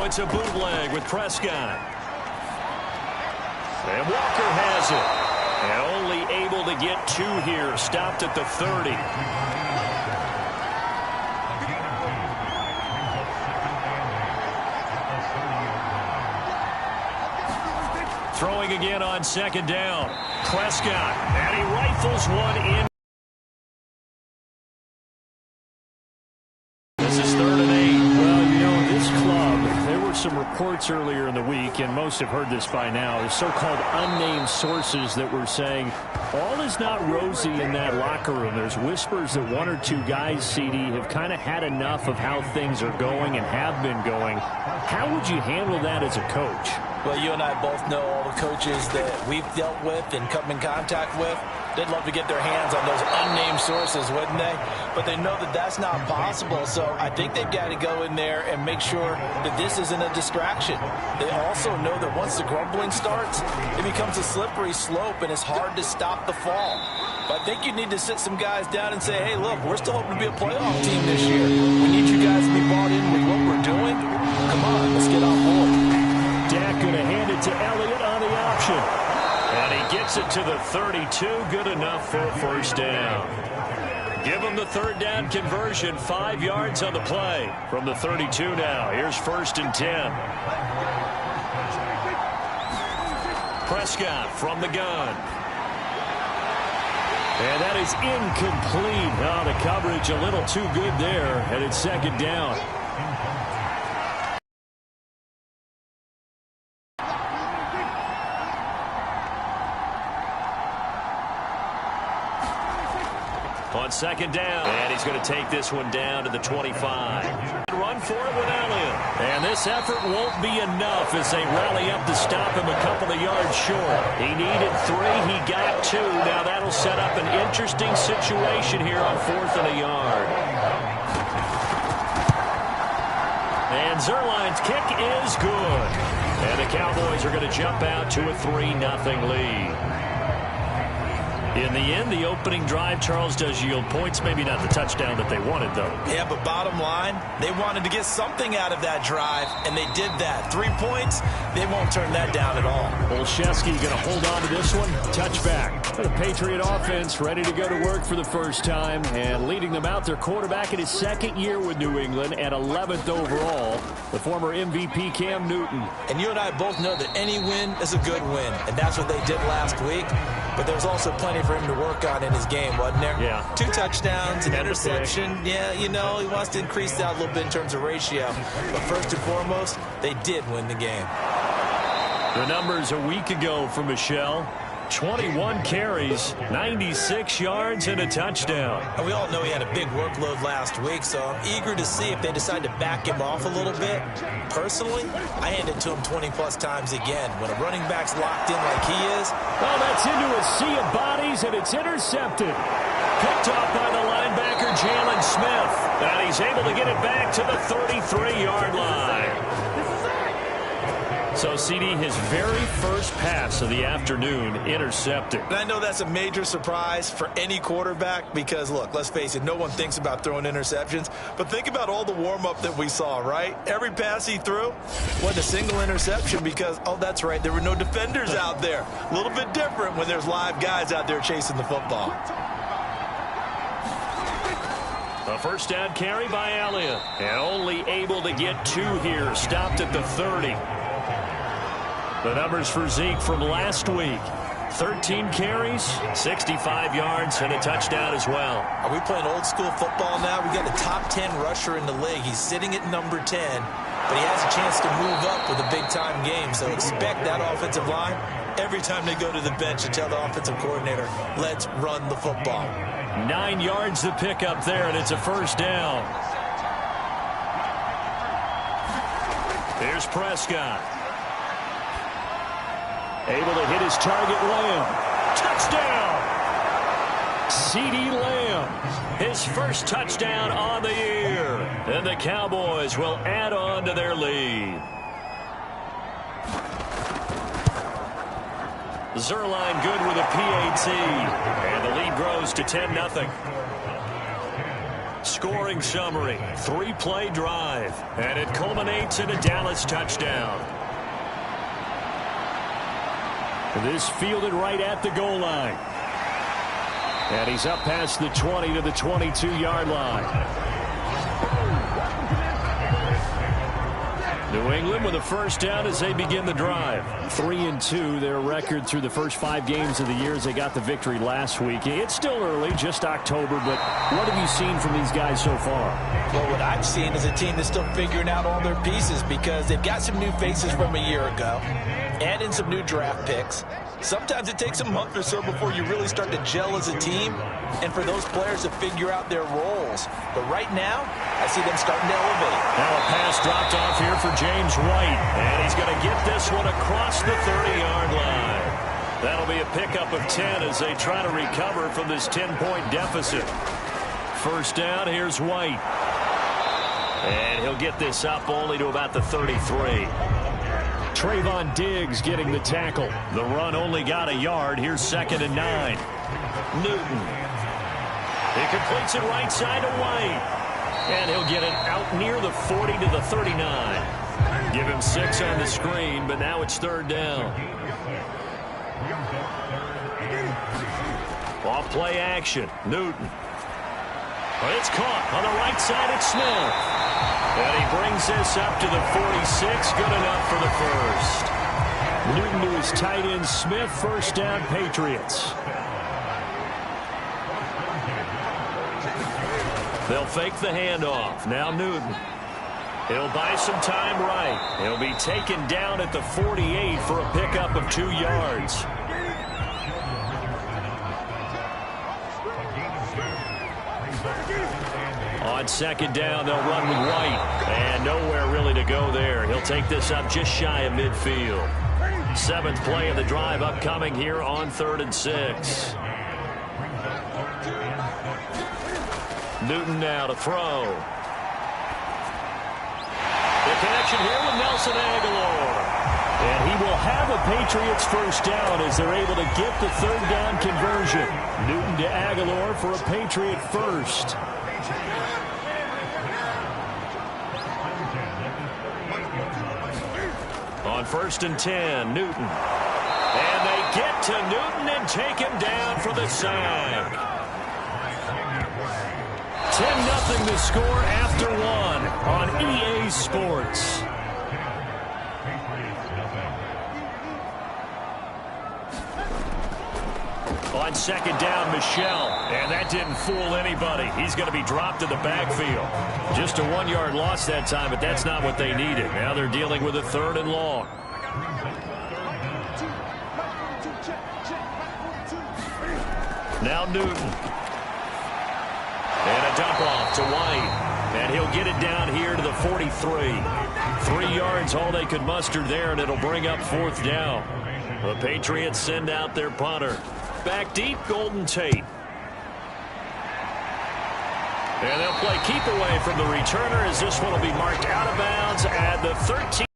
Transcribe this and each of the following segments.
Now it's a bootleg with Prescott. And Walker has it. And only able to get 2 here. Stopped at the 30. Throwing again on 2nd down. Prescott. And he rifles one in. This is 3rd and 8. Well, you know, this club, there were some reports earlier in the week, and most have heard this by now, the so-called unnamed sources that were saying all is not rosy in that locker room. There's whispers that 1 or 2 guys, CD, have kind of had enough of how things are going and have been going. How would you handle that as a coach? Well, you and I both know all the coaches that we've dealt with and come in contact with. They'd love to get their hands on those unnamed sources, wouldn't they? But they know that that's not possible, so I think they've got to go in there and make sure that this isn't a distraction. They also know that once the grumbling starts, it becomes a slippery slope, and it's hard to stop the fall. But I think you need to sit some guys down and say, hey, look, we're still hoping to be a playoff team this year. We need you guys to be bought in with what we're doing. Come on, let's get on board. Dak going to hand it to Elliott on the option. And he gets it to the 32. Good enough for a 1st down. Give him the 3rd down conversion. 5 yards on the play from the 32 now. Here's 1st and 10. Prescott from the gun. And that is incomplete. Oh, the coverage a little too good there. And it's 2nd down. On 2nd down, and he's going to take this one down to the 25. Run for it with Elliott. And this effort won't be enough as they rally up to stop him a couple of yards short. He needed 3. He got 2. Now that'll set up an interesting situation here on 4th and a yard. And Zerline's kick is good. And the Cowboys are going to jump out to a 3-0 lead. In the end, the opening drive, Charles, does yield points. Maybe not the touchdown that they wanted, though. Yeah, but bottom line, they wanted to get something out of that drive, and they did that. 3 points, they won't turn that down at all. Olszewski going to hold on to this one. Touchback for the Patriot offense, ready to go to work for the first time. And leading them out, their quarterback in his 2nd year with New England at 11th overall, the former MVP Cam Newton. And you and I both know that any win is a good win, and that's what they did last week. But there was also plenty for him to work on in his game, wasn't there? Yeah. 2 touchdowns, an interception. Yeah, you know, he wants to increase that a little bit in terms of ratio. But first and foremost, they did win the game. The numbers a week ago for Michelle. 21 carries, 96 yards, and a touchdown. And we all know he had a big workload last week, so I'm eager to see if they decide to back him off a little bit. Personally, I hand it to him 20-plus times again. When a running back's locked in like he is. Oh, that's into a sea of bodies, and it's intercepted. Picked off by the linebacker, Jalen Smith. And he's able to get it back to the 33-yard line. So, CD, his very first pass of the afternoon intercepted. And I know that's a major surprise for any quarterback because, look, let's face it, no one thinks about throwing interceptions. But think about all the warm-up that we saw, right? Every pass he threw wasn't a single interception because, oh, that's right, there were no defenders out there. A little bit different when there's live guys out there chasing the football. A 1st down carry by Elliott. And only able to get 2 here. Stopped at the 30. The numbers for Zeke from last week. 13 carries, 65 yards, and a touchdown as well. Are we playing old school football now? We got a top 10 rusher in the league. He's sitting at number 10, but he has a chance to move up with a big-time game. So expect that offensive line every time they go to the bench to tell the offensive coordinator, let's run the football. 9 yards to pick up there, and it's a 1st down. Here's Prescott. Able to hit his target, Lamb. Touchdown! CeeDee Lamb, his first touchdown on the year. And the Cowboys will add on to their lead. Zerline good with a PAT. And the lead grows to 10-0. Scoring summary, 3-play drive, and it culminates in a Dallas touchdown. This fielded right at the goal line. And he's up past the 20 to the 22-yard line. New England with a first down as they begin the drive. 3-2, their record through the first 5 games of the year as they got the victory last week. It's still early, just October, but what have you seen from these guys so far? Well, what I've seen is a team that's still figuring out all their pieces because they've got some new faces from a year ago, add in some new draft picks. Sometimes it takes a month or so before you really start to gel as a team and for those players to figure out their roles. But right now, I see them starting to elevate. Now a pass dropped off here for James White, and he's going to get this one across the 30-yard line. That'll be a pickup of 10 as they try to recover from this 10-point deficit. First down, here's White. And he'll get this up only to about the 33. Trayvon Diggs getting the tackle. The run only got a yard. Here's 2nd and 9. Newton. He completes it right side to White. And he'll get it out near the 40 to the 39. Give him 6 on the screen, but now it's 3rd down. Off play action. Newton. But it's caught on the right side. It's Smith. And he brings this up to the 46. Good enough for the first. Newton to his tight end Smith. First down, Patriots. They'll fake the handoff. Now Newton. He'll buy some time right. He'll be taken down at the 48 for a pickup of 2 yards. On 2nd down, they'll run with White. And nowhere really to go there. He'll take this up just shy of midfield. 7th play of the drive upcoming here on 3rd and 6. Newton now to throw. The connection here with Nelson Aguilar. And he will have a Patriots first down as they're able to get the 3rd down conversion. Newton to Aguilar for a Patriot first. On 1st and 10, Newton. And they get to Newton and take him down for the sack. 10-0 the score after 1 on EA Sports. On 2nd down, Michel. And that didn't fool anybody. He's going to be dropped in the backfield. Just a 1-yard loss that time, but that's not what they needed. Now they're dealing with a 3rd and long. Now Newton. And a dump off to White. And he'll get it down here to the 43. 3 yards, all they could muster there, and it'll bring up 4th down. The Patriots send out their punter. Back deep, Golden Tate. And they'll play keep away from the returner as this one will be marked out of bounds at the 13.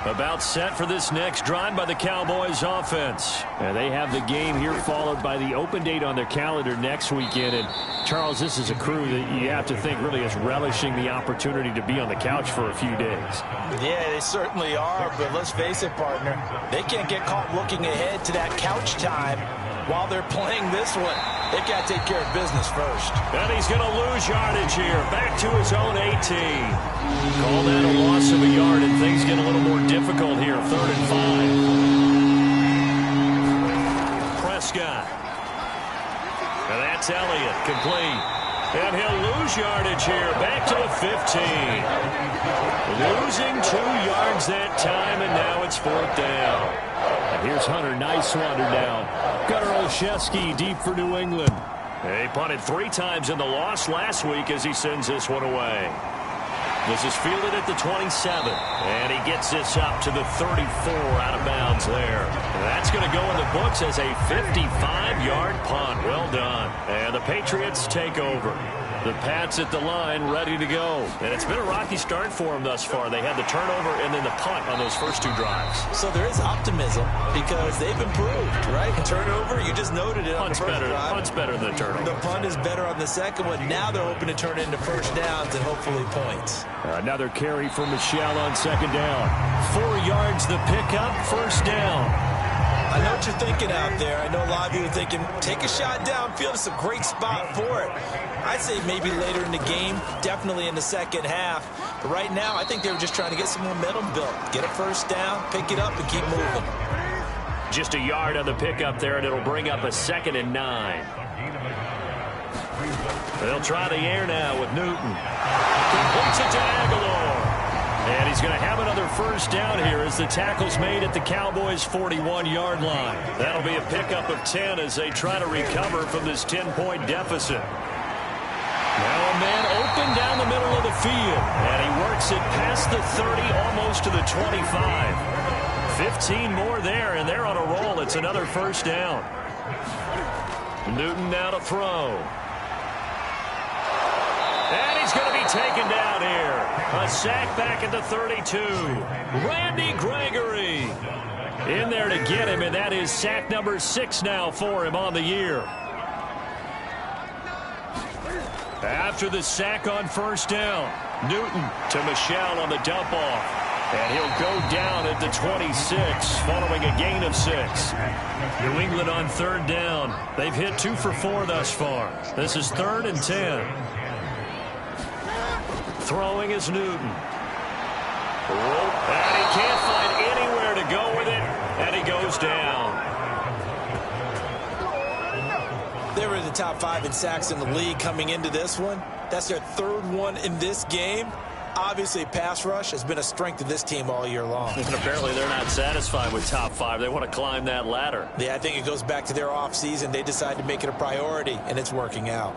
About set for this next drive by the Cowboys offense. And they have the game here followed by the open date on their calendar next weekend. And Charles, this is a crew that you have to think really is relishing the opportunity to be on the couch for a few days. Yeah, they certainly are, but let's face it, partner. They can't get caught looking ahead to that couch time while they're playing this one. They've got to take care of business first. And he's going to lose yardage here. Back to his own 18. Call that a loss of a yard, and things get a little more difficult here. 3rd and 5. Prescott. And that's Elliott. Complete. And he'll lose yardage here. Back to the 15. Losing 2 yards that time, and now it's 4th down. And here's Hunter. Nice wonder down. Gunnar Olszewski deep for New England. He punted 3 times in the loss last week as he sends this one away. This is fielded at the 27. And he gets this up to the 34 out of bounds there. And that's going to go in the books as a 55-yard punt. Well done. And the Patriots take over. The Pats at the line, ready to go. And it's been a rocky start for them thus far. They had the turnover and then the punt on those first two drives. So there is optimism because they've improved, right? Turnover, you just noted it on the first drive. Punt's better than the turnover. The punt is better on the second one. Now they're hoping to turn it into first downs and hopefully points. Another carry for Michelle on second down. 4 yards the pickup, first down. I know what you're thinking out there. I know a lot of you are thinking, take a shot downfield. It's a great spot for it. I'd say maybe later in the game, definitely in the second half. But right now, I think they were just trying to get some momentum built. Get a first down, pick it up, and keep moving. Just a yard on the pickup there, and it'll bring up a 2nd and 9. They'll try the air now with Newton. Completes it to Aguilar. And he's going to have another first down here as the tackle's made at the Cowboys' 41-yard line. That'll be a pickup of 10 as they try to recover from this 10-point deficit. Now a man open down the middle of the field. And he works it past the 30, almost to the 25. 15 more there, and they're on a roll. It's another first down. Newton now to throw. And he's going to be taken down here. A sack back at the 32. Randy Gregory in there to get him, and that is sack number 6 now for him on the year. After the sack on first down, Newton to Michelle on the dump off. And he'll go down at the 26 following a gain of 6. New England on third down. They've hit 2 for 4 thus far. This is 3rd and 10. Throwing is Newton. And he can't find anywhere to go with it. And he goes down. They were in the top 5 in sacks in the league coming into this one. That's their 3rd one in this game. Obviously, pass rush has been a strength of this team all year long. And apparently they're not satisfied with top 5. They want to climb that ladder. Yeah, I think it goes back to their offseason. They decided to make it a priority, and it's working out.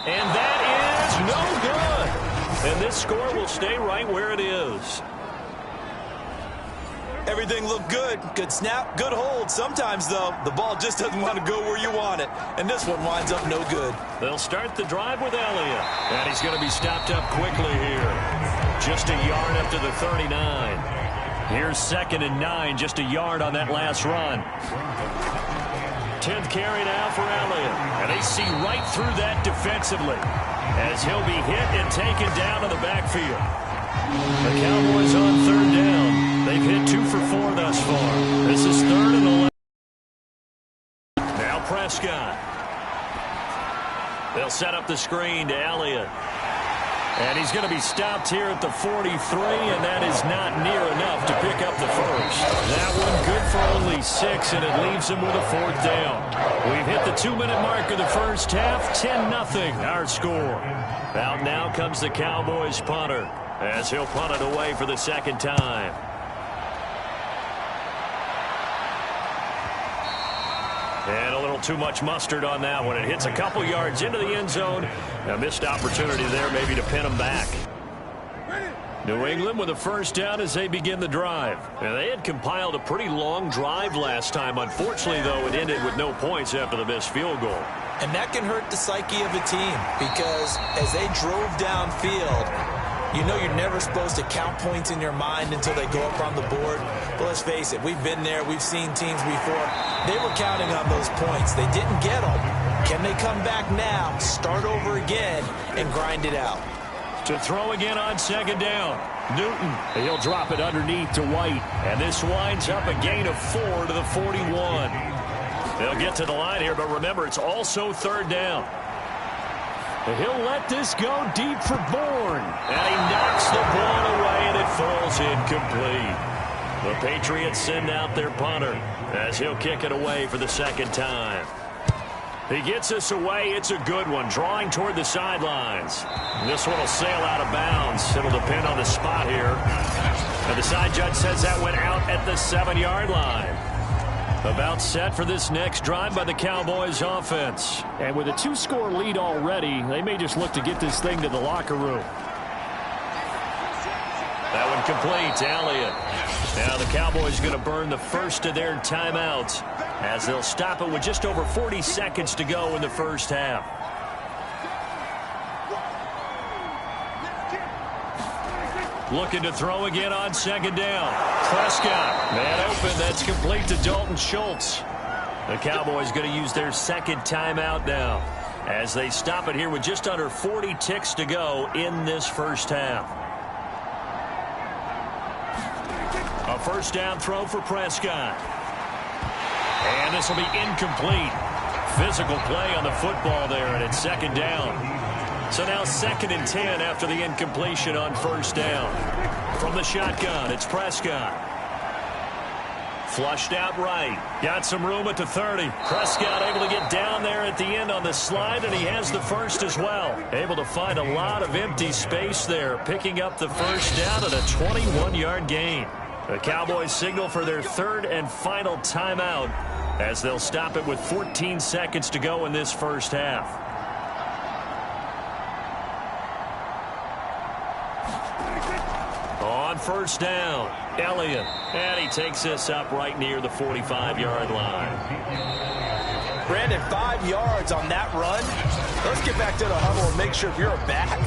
And that is no good. And this score will stay right where it is. Everything looked good. Good snap, good hold. Sometimes, though, the ball just doesn't want to go where you want it. And this one winds up no good. They'll start the drive with Elliott. And he's going to be stopped up quickly here. Just a yard up to the 39. Here's 2nd and 9, just a yard on that last run. 10th carry now for Elliott. And they see right through that defensively as he'll be hit and taken down to the backfield. The Cowboys on third down. They've hit 2 for 4 thus far. This is 3rd and 11. Now Prescott. They'll set up the screen to Elliott. And he's going to be stopped here at the 43, and that is not near enough to pick up the first. That one good for only 6, and it leaves him with a 4th down. We've hit the 2-minute mark of the first half, 10-0 our score. Out now comes the Cowboys punter as he'll punt it away for the 2nd time. And a little too much mustard on that one. It hits a couple yards into the end zone. A missed opportunity there maybe to pin them back. New England with a first down as they begin the drive. Now, they had compiled a pretty long drive last time. Unfortunately, though, it ended with no points after the missed field goal. And that can hurt the psyche of a team because as they drove downfield, you know you're never supposed to count points in your mind until they go up on the board. But let's face it, we've been there. We've seen teams before. They were counting on those points. They didn't get them. Can they come back now, start over again, and grind it out? To throw again on 2nd down. Newton, he'll drop it underneath to White. And this winds up a gain of 4 to the 41. They'll get to the line here, but remember, it's also 3rd down. He'll let this go deep for Bourne. And he knocks the ball away, and it falls incomplete. The Patriots send out their punter as he'll kick it away for the 2nd time. He gets us away. It's a good one, drawing toward the sidelines. This one will sail out of bounds. It'll depend on the spot here. And the side judge says that went out at the 7-yard line. About set for this next drive by the Cowboys offense. And with a 2-score lead already, they may just look to get this thing to the locker room. That one complete to Elliott. Now the Cowboys going to burn the first of their timeouts as they'll stop it with just over 40 seconds to go in the first half. Looking to throw again on second down. Prescott, man open. That's complete to Dalton Schultz. The Cowboys going to use their second timeout now as they stop it here with just under 40 ticks to go in this first half. A first down throw for Prescott. And this will be incomplete. Physical play on the football there, and it's second down. So now 2nd and 10 after the incompletion on first down. From the shotgun, it's Prescott. Flushed out right. Got some room at the 30. Prescott able to get down there at the end on the slide, and he has the first as well. Able to find a lot of empty space there, picking up the first down at a 21-yard gain. The Cowboys signal for their 3rd and final timeout as they'll stop it with 14 seconds to go in this first half. On first down, Elliott, and he takes this up right near the 45-yard line. Brandon, 5 yards on that run. Let's get back to the huddle and make sure if you're a back,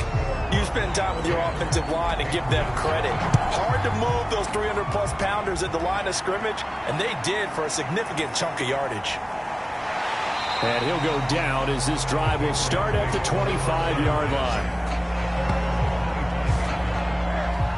you spend time with your offensive line and give them credit. Hard to move those 300-plus pounders at the line of scrimmage, and they did for a significant chunk of yardage. And he'll go down as this drive will start at the 25-yard line.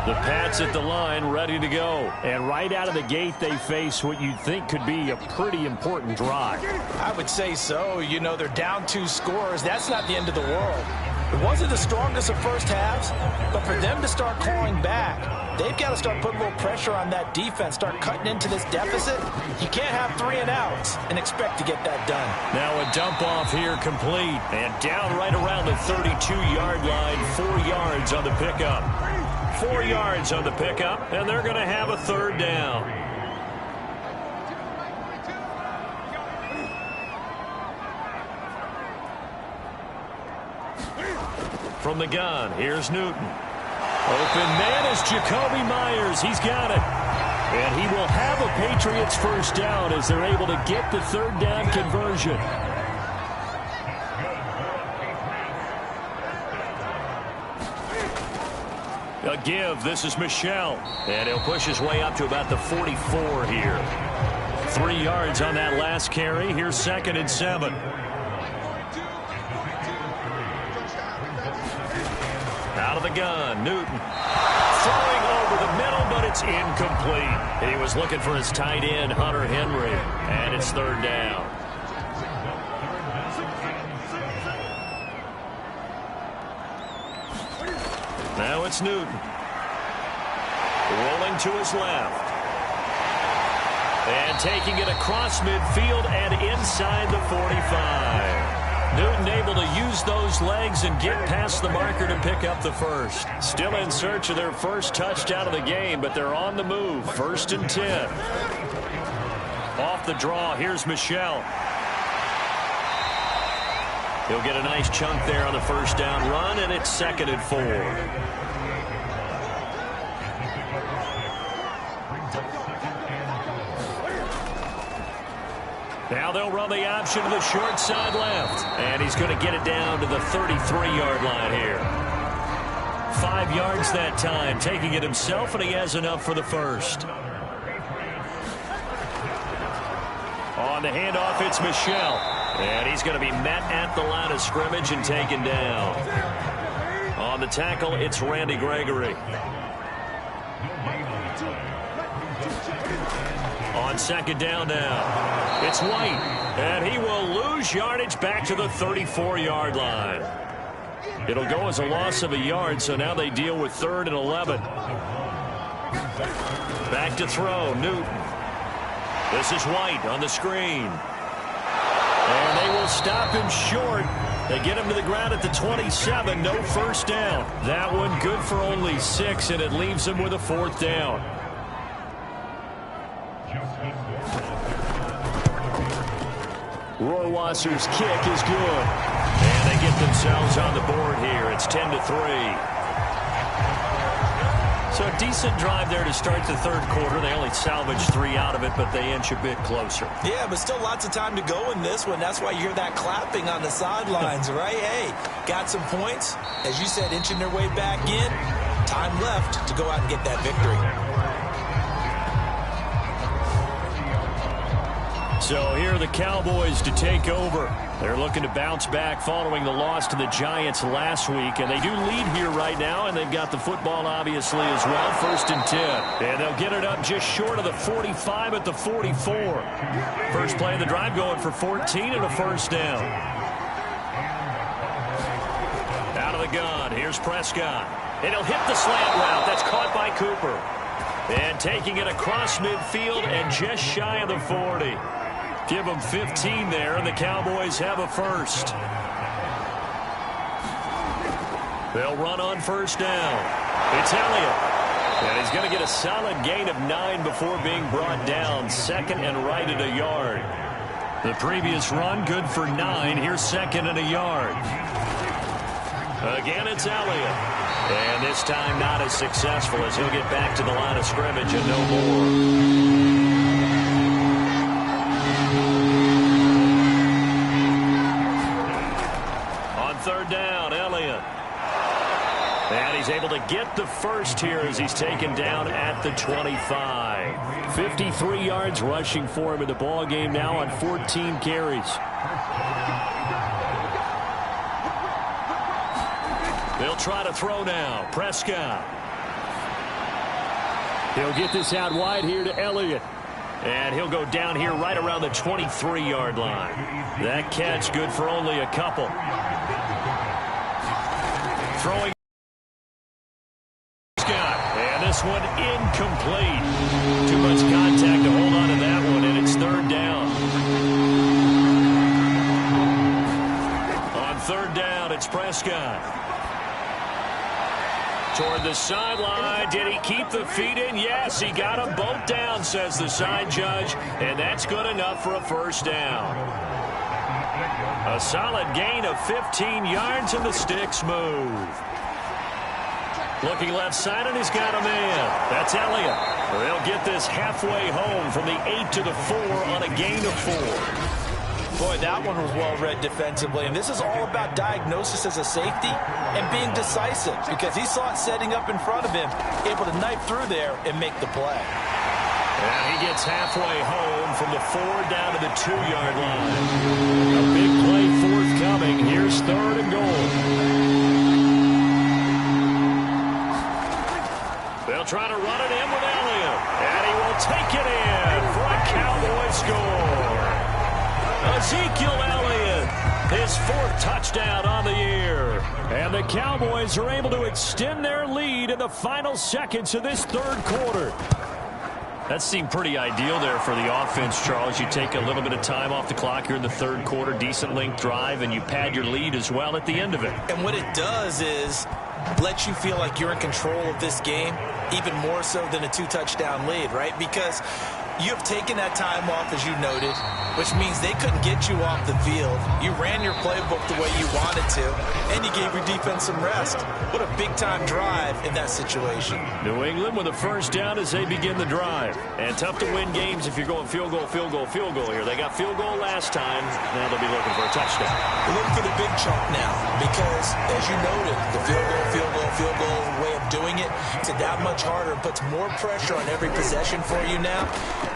The Pats at the line, ready to go. And right out of the gate, they face what you'd think could be a pretty important drive. I would say so. You know, they're down 2 scores. That's not the end of the world. It wasn't the strongest of first halves, but for them to start clawing back, they've got to start putting a little pressure on that defense, start cutting into this deficit. You can't have 3 and outs and expect to get that done. Now a dump off here complete, and down right around the 32-yard line, 4 yards on the pickup. 4 yards on the pickup, and they're going to have a 3rd down. From the gun, here's Newton. Open man is Jacoby Myers. He's got it. And he will have a Patriots first down as they're able to get the 3rd down conversion. A give. This is Michel. And he'll push his way up to about the 44 here. 3 yards on that last carry. Here's 2nd and 7. Out of the gun, Newton. Throwing over the middle, but it's incomplete. He was looking for his tight end, Hunter Henry. And it's 3rd down. Now it's Newton. Rolling to his left. And taking it across midfield and inside the 45. Newton able to use those legs and get past the marker to pick up the first. Still in search of their first touchdown of the game, but they're on the move. 1st and 10. Off the draw, here's Michel. He'll get a nice chunk there on the first down run, and it's 2nd and 4. Now they'll run the option to the short side left. And he's going to get it down to the 33-yard line here. 5 yards that time, taking it himself, and he has enough for the first. On the handoff, it's Michel. And he's going to be met at the line of scrimmage and taken down. On the tackle, it's Randy Gregory. On 2nd down now, it's White. And he will lose yardage back to the 34-yard line. It'll go as a loss of a yard, so now they deal with 3rd and 11. Back to throw, Newton. This is White on the screen. And they will stop him short. They get him to the ground at the 27. No first down. That one good for only 6, and it leaves him with a 4th down. Rohrwasser's kick is good. And they get themselves on the board here. It's 10-3. So a decent drive there to start the third quarter. They only salvaged 3 out of it, but they inch a bit closer. Yeah, but still lots of time to go in this one. That's why you hear that clapping on the sidelines, right? Hey, got some points. As you said, inching their way back in. Time left to go out and get that victory. So here are the Cowboys to take over. They're looking to bounce back following the loss to the Giants last week. And they do lead here right now, and they've got the football obviously as well. 1st and 10. And they'll get it up just short of the 45 at the 44. First play of the drive going for 14 and a first down. Out of the gun, here's Prescott. And he'll hit the slant route. That's caught by Cooper. And taking it across midfield and just shy of the 40. Give them 15 there, and the Cowboys have a first. They'll run on first down. It's Elliott. And he's going to get a solid gain of 9 before being brought down. 2nd and right at a yard. The previous run, good for 9. Here's 2nd and a yard. Again, it's Elliott. And this time not as successful as he'll get back to the line of scrimmage and no more. Third down, Elliott. And he's able to get the first here as he's taken down at the 25. 53 yards rushing for him in the ball game now on 14 carries. They'll try to throw now. Prescott. He'll get this out wide here to Elliott. And he'll go down here right around the 23-yard line. That catch good for only a couple. Throwing Scott, and this one incomplete. Too much contact to hold on to that one, and it's 3rd down. On 3rd down, it's Prescott. Toward the sideline. Did he keep the feet in? Yes, he got them both down, says the side judge, and that's good enough for a first down. A solid gain of 15 yards, and the sticks move. Looking left side, and he's got a man. That's Elliott. They'll get this halfway home from the 8 to the 4 on a gain of 4. Boy, that one was well read defensively, and this is all about diagnosis as a safety and being decisive because he saw it setting up in front of him, able to knife through there and make the play. And he gets halfway home from the 4 down to the 2-yard line. A big play forthcoming. Here's 3rd and goal. They'll try to run it in with Elliott. And he will take it in for a Cowboy score. Ezekiel Elliott, his 4th touchdown on the year. And the Cowboys are able to extend their lead in the final seconds of this 3rd quarter. That seemed pretty ideal there for the offense, Charles. You take a little bit of time off the clock here in the 3rd quarter, decent length drive, and you pad your lead as well at the end of it. And what it does is let you feel like you're in control of this game, even more so than a 2-touchdown lead, right? Because you have taken that time off, as you noted, which means they couldn't get you off the field. You ran your playbook the way you wanted to, and you gave your defense some rest. What a big-time drive in that situation. New England with a first down as they begin the drive. And tough to win games if you're going field goal, field goal, field goal here. They got field goal last time. Now they'll be looking for a touchdown. They're looking for the big chunk now because, as you noted, the field goal, field goal, field goal way of doing it, it's that much harder and puts more pressure on every possession for you now.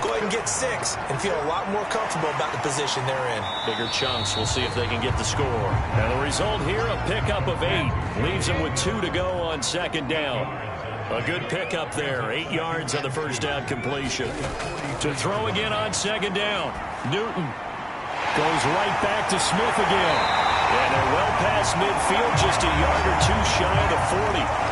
Go ahead and get 6 and feel a lot more comfortable about the position they're in. Bigger chunks. We'll see if they can get the score. And the result here, a pickup of 8. Leaves them with 2 to go on 2nd down. A good pickup there. 8 yards on the first down completion. To throw again on 2nd down. Newton goes right back to Smith again. And they're well past midfield, just a yard or 2 shy of the 40.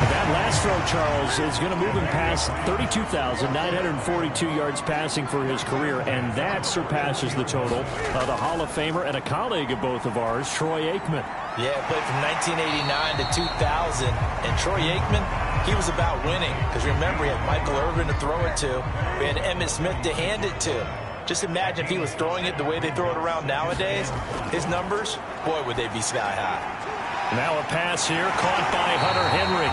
That last throw, Charles, is going to move him past 32,942 yards passing for his career, and that surpasses the total of the Hall of Famer and a colleague of both of ours, Troy Aikman. Yeah, played from 1989 to 2000, and Troy Aikman, he was about winning, because remember, he had Michael Irvin to throw it to, we had Emmitt Smith to hand it to. Just imagine if he was throwing it the way they throw it around nowadays. His numbers, boy, would they be sky high. Now a pass here, caught by Hunter Henry.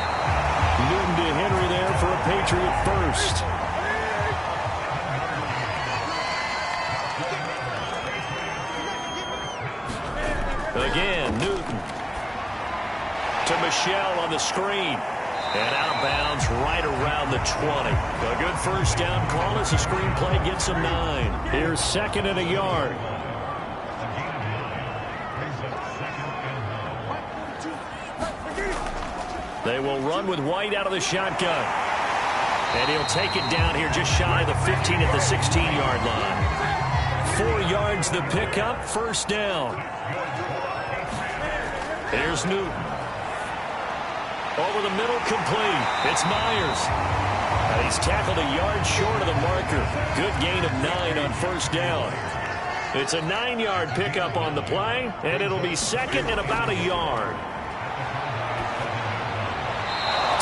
Newton to Henry there for a Patriot first. Again, Newton to Michelle on the screen. And out of bounds right around the 20. A good first down call as the screen play gets him 9. Here's 2nd and a yard. They will run with White out of the shotgun. And he'll take it down here just shy of the 15 at the 16-yard line. 4 yards the pickup, first down. Here's Newton. Over the middle, complete. It's Myers. And he's tackled a yard short of the marker. Good gain of 9 on first down. It's a 9-yard pickup on the play, and it'll be 2nd and about a yard.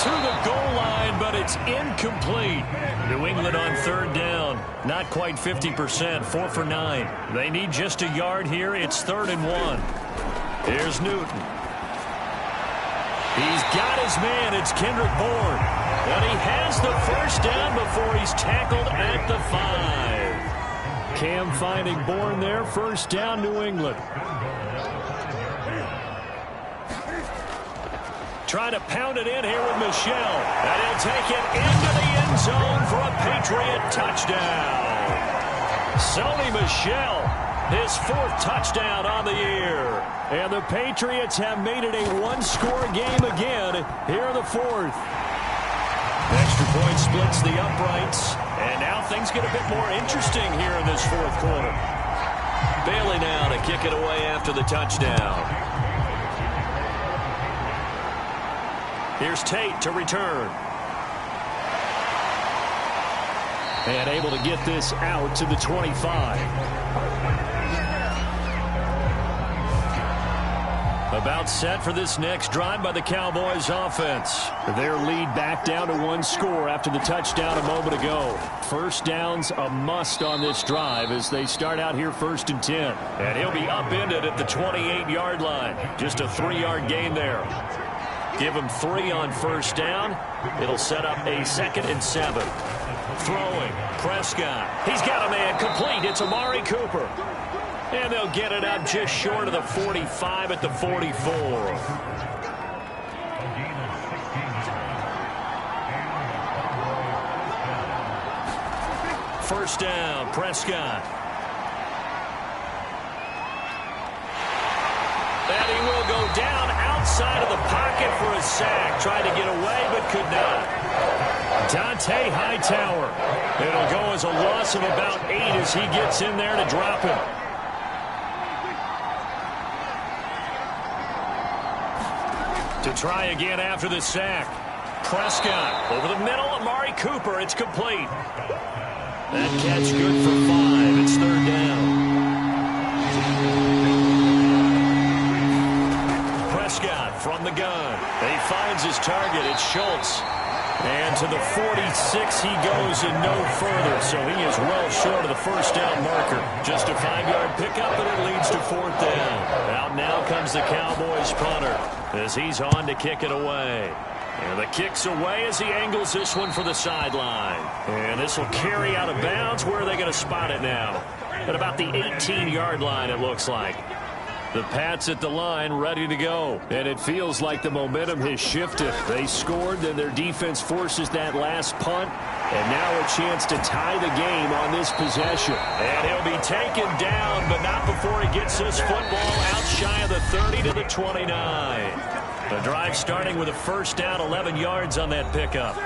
To the goal line, but it's incomplete. New England on 3rd down. Not quite 50%, 4 for 9. They need just a yard here. It's 3rd and 1. Here's Newton. He's got his man. It's Kendrick Bourne. And he has the first down before he's tackled at the 5. Cam finding Bourne there. First down, New England. Trying to pound it in here with Michelle. And he'll take it into the end zone for a Patriot touchdown. Sony Michel, his 4th touchdown on the year. And the Patriots have made it a 1-score game again. Here are the 4th. Extra point splits the uprights. And now things get a bit more interesting here in this 4th quarter. Bailey now to kick it away after the touchdown. Here's Tate to return. And able to get this out to the 25. About set for this next drive by the Cowboys offense. Their lead back down to 1 score after the touchdown a moment ago. First down's a must on this drive as they start out here 1st and 10. And he'll be upended at the 28-yard line. Just a 3-yard gain there. Give him 3 on first down. It'll set up a 2nd and 7. Throwing. Prescott. He's got a man complete. It's Amari Cooper. And they'll get it up just short of the 45 at the 44. First down, Prescott. And he will go down outside of the pocket for a sack. Tried to get away, but could not. Dante Hightower. It'll go as a loss of about 8 as he gets in there to drop him. To try again after the sack. Prescott over the middle. Amari Cooper. It's complete. That catch good for 5. It's 3rd down. Prescott from the gun. He finds his target. It's Schultz. And to the 46 he goes and no further. So he is well short of the first down marker. Just a 5-yard pickup, and it leads to 4th down. Out now comes the Cowboys punter as he's on to kick it away. And the kick's away as he angles this one for the sideline. And this will carry out of bounds. Where are they going to spot it now? At about the 18-yard line, it looks like. The Pats at the line ready to go. And it feels like the momentum has shifted. They scored, then their defense forces that last punt. And now a chance to tie the game on this possession. And he'll be taken down, but not before he gets this football out shy of the 30 to the 29. The drive starting with a first down, 11 yards on that pickup.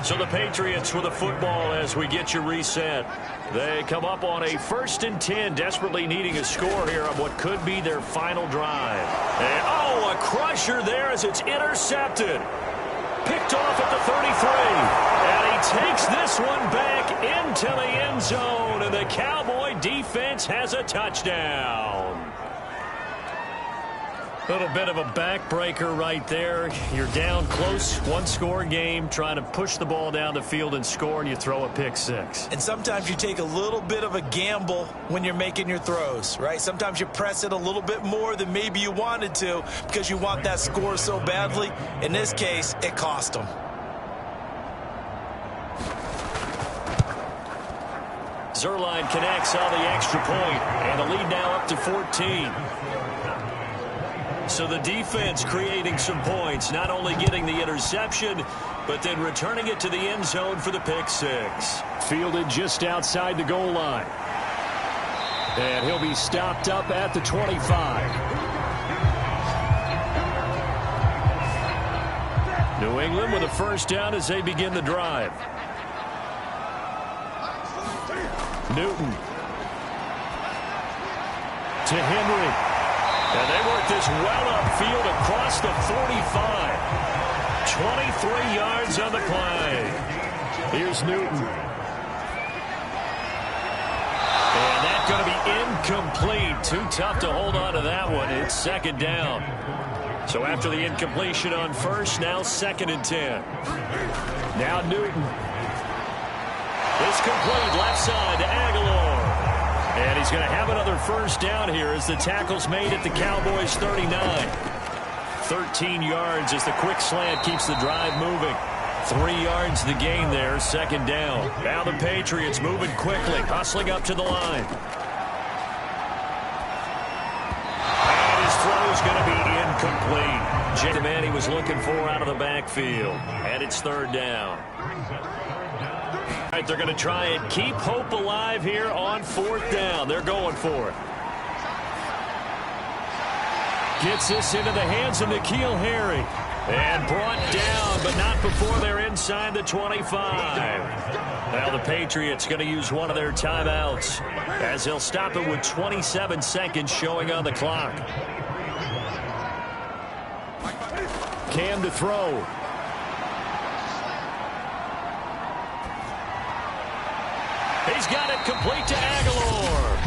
So the Patriots with the football as we get you reset. They come up on a 1st and 10, desperately needing a score here on what could be their final drive. And, oh, a crusher there as it's intercepted. Picked off at the 33. And he takes this one back into the end zone. And the Cowboy defense has a touchdown. Little bit of a backbreaker right there. You're down close, one-score game, trying to push the ball down the field and score, and you throw a pick six. And sometimes you take a little bit of a gamble when you're making your throws, right? Sometimes you press it a little bit more than maybe you wanted to because you want that score so badly. In this case, it cost them. Zuerlein connects on the extra point, and the lead now up to 14. So the defense creating some points, not only getting the interception, but then returning it to the end zone for the pick six. Fielded just outside the goal line. And he'll be stopped up at the 25. New England with a first down as they begin the drive. Newton to Henry. And they work this well upfield across the 45. 23 yards on the play. Here's Newton. And that's going to be incomplete. Too tough to hold on to that one. It's second down. So after the incompletion on first, now 2nd and 10. Now Newton. It's complete left side to Aguilar. And he's going to have another first down here as the tackle's made at the Cowboys' 39. 13 yards as the quick slant keeps the drive moving. 3 yards the gain there, second down. Now the Patriots moving quickly, hustling up to the line. And his throw is going to be incomplete. The man he was looking for out of the backfield. And it's third down. They're going to try and keep hope alive here on 4th down. They're going for it. Gets this into the hands of N'Keal Harry. And brought down, but not before they're inside the 25. Now the Patriots going to use one of their timeouts as they'll stop it with 27 seconds showing on the clock. Cam to throw. He's got it complete to Aguilar.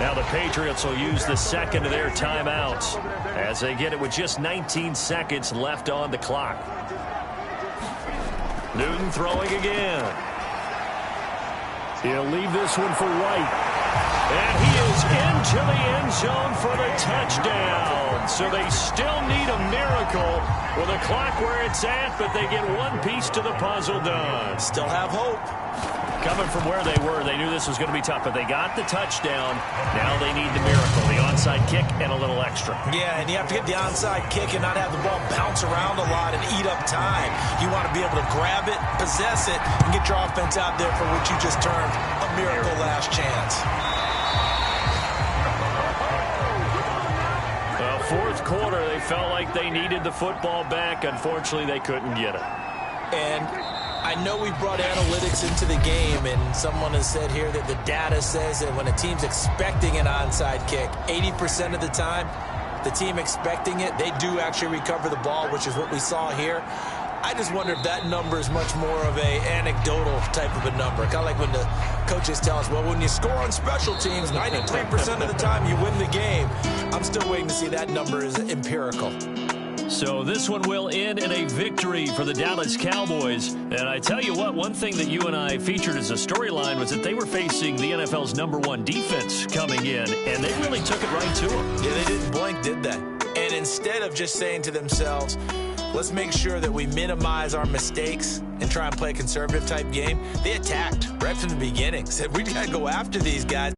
Now the Patriots will use the second of their timeouts as they get it with just 19 seconds left on the clock. Newton throwing again. He'll leave this one for White. And he is into the end zone for the touchdown. So they still need a miracle with a clock where it's at, but they get one piece to the puzzle done. Still have hope. Coming from where they were, they knew this was going to be tough, but they got the touchdown. Now they need the miracle, the onside kick and a little extra. Yeah, and you have to get the onside kick and not have the ball bounce around a lot and eat up time. You want to be able to grab it, possess it, and get your offense out there for what you just termed a miracle last chance. Well, 4th quarter, they felt like they needed the football back. Unfortunately, they couldn't get it. And I know we brought analytics into the game, and someone has said here that the data says that when a team's expecting an onside kick, 80% of the time, the team expecting it, they do actually recover the ball, which is what we saw here. I just wonder if that number is much more of a anecdotal type of a number. Kind of like when the coaches tell us, well, when you score on special teams, 93% of the time you win the game. I'm still waiting to see that number is empirical. So this one will end in a victory for the Dallas Cowboys. And I tell you what, one thing that you and I featured as a storyline was that they were facing the NFL's #1 defense coming in, and they really took it right to them. Yeah, they didn't blink, did they? And instead of just saying to themselves, let's make sure that we minimize our mistakes and try and play a conservative type game, they attacked right from the beginning. Said, we got to go after these guys.